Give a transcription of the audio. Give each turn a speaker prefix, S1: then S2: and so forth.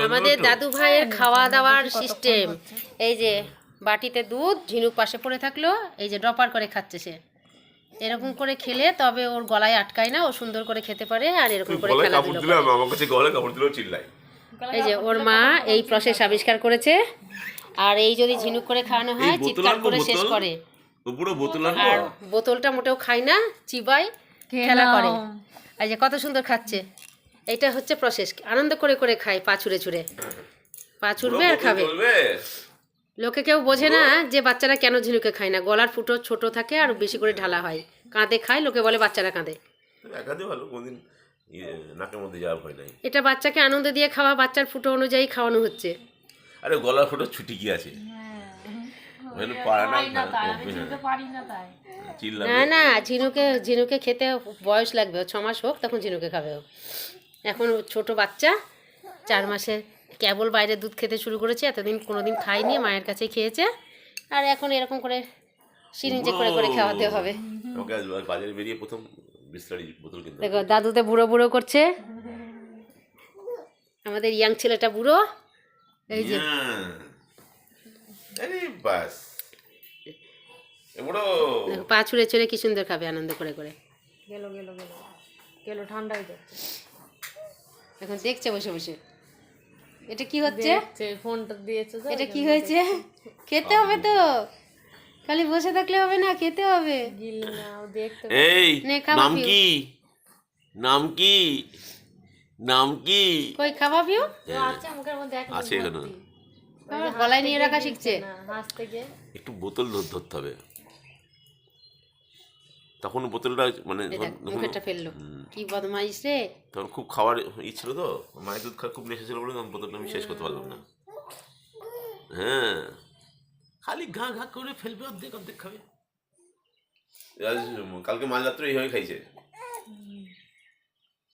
S1: আমাদের দাদু ভাইয়ের খাওয়া দাওয়ার সিস্টেম এই যে বাটিতে দুধ, ঝিনুক পাশে পড়ে থাকলো, এই যে ড্রপার করে খাচ্ছে সে। এরকম করে খেলে তবে ওর গলায় আটকায় না, ও সুন্দর করে খেতে পারে। আর এরকম করে খেলাধুলো করে।
S2: আমার কাছে গলায় কাপড় দিলেও চিল্লাই।
S1: এই যে ওর মা এই প্রসেস আবিষ্কার করেছে। আর এই যদি ঝিনুক করে খাওয়ানো হয় চিৎকার করে শেষ করে।
S2: পুরো বোতল আনবো।
S1: আর বোতলটা মোটেও খায় না, চিবাই খেলা করে। এই যে কত সুন্দর খাচ্ছে। এইটা হচ্ছে প্রসেস। আনন্দ করে করে খায়, পা ছুঁড়ে ছুঁড়ে। পা ছুঁড়বে আর খাবে। লোকে কেউ বোঝে না যে বাচ্চারা কেন ঝিনুকে খায় না। গলার ফুটো ছোট থাকে আর বেশি করে ঢালা হয়, কাঁধে খায়, লোকে বলে বাচ্চারা কাঁদে। এটা বাচ্চাকে আনন্দ দিয়ে খাওয়া, বাচ্চার ফুটো অনুযায়ী খাওয়ানো হচ্ছে।
S2: আরে গলার ফুটো ছুটি কি আছে?
S1: না না, ঝিনুকে খেতে বয়স লাগবে, 6 মাস হোক তখন ঝিনুকে খাবে। এখন ছোট বাচ্চা, 4 মাসে কেবল বাইরে দুধ খেতে শুরু করেছে। এতদিন কোনোদিন খায়নি, মায়ের কাছে খেয়েছে। আর এখন এরকম করে সিরিঞ্জে করে করে খাওয়াতে হবে।
S2: বাজারে বেরিয়ে প্রথম বিসলারি বোতল কিনতে।
S1: দেখো দাদুতে বুড়ো বুড়ো করছে, আমাদের ইয়াং ছেলেটা বুড়ো। এই যে
S2: আরে বাস এমড়ো
S1: পা ছুঁড়ে ছুঁড়ে কি সুন্দর খাবে আনন্দ করে করে।
S3: গেল গেল গেল গেল, ঠান্ডা হয়ে যাচ্ছে।
S1: এখন দেখছে বসে বসে এটা কি হচ্ছে।
S3: ফোনটা দিয়েছে,
S1: এটা কি হয়েছে? খেতে হবে তো, খালি বসে থাকলে হবে না, খেতে হবে।
S3: গিল নাও দেখতে।
S2: এই নাম কি? নাম কি? নাম কি?
S1: কই খাওয়াবিও?
S3: আচ্ছা মুখের মধ্যে এক
S2: আছে এখানে।
S1: গলায় নিয়ে রাখা শিখছে।
S3: হাসতে গিয়ে
S2: একটু বোতল ধরতে হবে, তখন বোতলটা মানে
S1: মুখেরটা ফেললো। কি বদমাইশ রে।
S2: তখন খুব খাওয়ার ইচ্ছে ছিল তো, মায়ের দুধ খাওয়ার খুব নেশা ছিল বলে তখন বোতলটা আমি শেষ করতে পারলাম না। হ্যাঁ, খালি ঘা ঘা করে ফেলবে, অর্ধেক অর্ধেক খাবে। কালকে মাঝরাত্রে এইভাবে খাইছে।